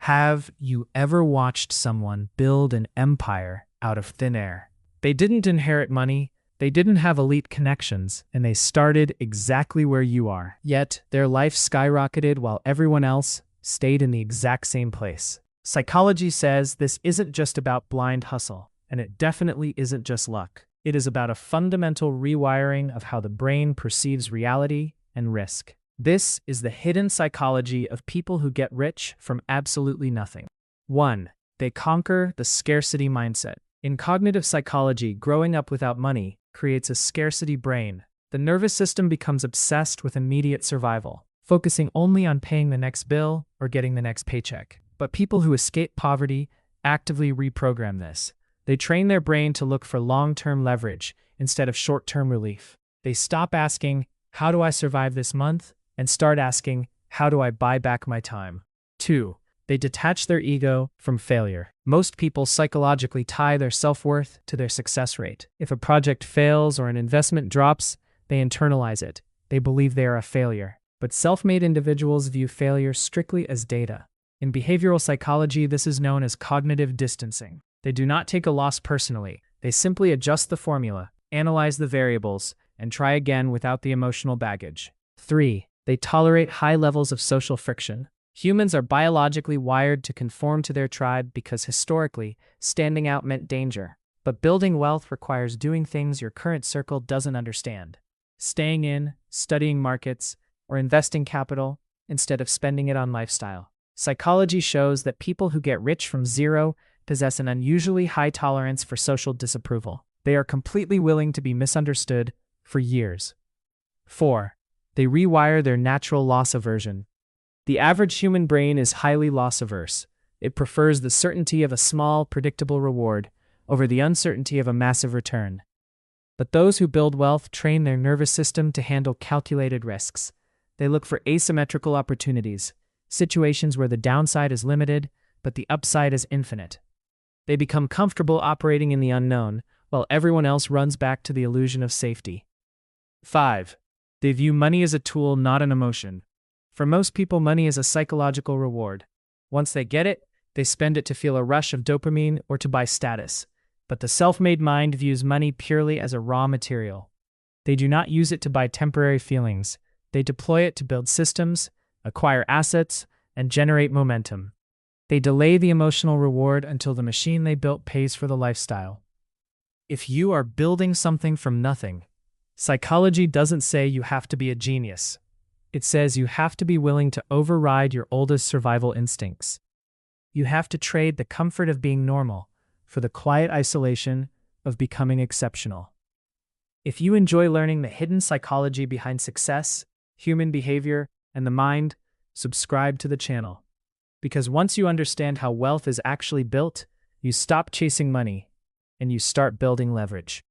Have you ever watched someone build an empire out of thin air? They didn't inherit money, they didn't have elite connections, and they started exactly where you are. Yet, their life skyrocketed while everyone else stayed in the exact same place. Psychology says this isn't just about blind hustle, and it definitely isn't just luck. It is about a fundamental rewiring of how the brain perceives reality and risk. This is the hidden psychology of people who get rich from absolutely nothing. 1. They conquer the scarcity mindset. In cognitive psychology, growing up without money creates a scarcity brain. The nervous system becomes obsessed with immediate survival, focusing only on paying the next bill or getting the next paycheck. But people who escape poverty actively reprogram this. They train their brain to look for long-term leverage instead of short-term relief. They stop asking, "How do I survive this month?" and start asking, "How do I buy back my time?" 2. They detach their ego from failure. Most people psychologically tie their self-worth to their success rate. If a project fails or an investment drops, they internalize it. They believe they are a failure. But self-made individuals view failure strictly as data. In behavioral psychology, this is known as cognitive distancing. They do not take a loss personally. They simply adjust the formula, analyze the variables, and try again without the emotional baggage. 3. They tolerate high levels of social friction. Humans are biologically wired to conform to their tribe because historically, standing out meant danger. But building wealth requires doing things your current circle doesn't understand. Staying in, studying markets, or investing capital instead of spending it on lifestyle. Psychology shows that people who get rich from zero possess an unusually high tolerance for social disapproval. They are completely willing to be misunderstood for years. 4. They rewire their natural loss aversion. The average human brain is highly loss-averse. It prefers the certainty of a small, predictable reward over the uncertainty of a massive return. But those who build wealth train their nervous system to handle calculated risks. They look for asymmetrical opportunities, situations where the downside is limited, but the upside is infinite. They become comfortable operating in the unknown, while everyone else runs back to the illusion of safety. 5. They view money as a tool, not an emotion. For most people, money is a psychological reward. Once they get it, they spend it to feel a rush of dopamine or to buy status. But the self-made mind views money purely as a raw material. They do not use it to buy temporary feelings. They deploy it to build systems, acquire assets, and generate momentum. They delay the emotional reward until the machine they built pays for the lifestyle. If you are building something from nothing, psychology doesn't say you have to be a genius. It says you have to be willing to override your oldest survival instincts. You have to trade the comfort of being normal for the quiet isolation of becoming exceptional. If you enjoy learning the hidden psychology behind success, human behavior, and the mind, subscribe to the channel. Because once you understand how wealth is actually built, you stop chasing money and you start building leverage.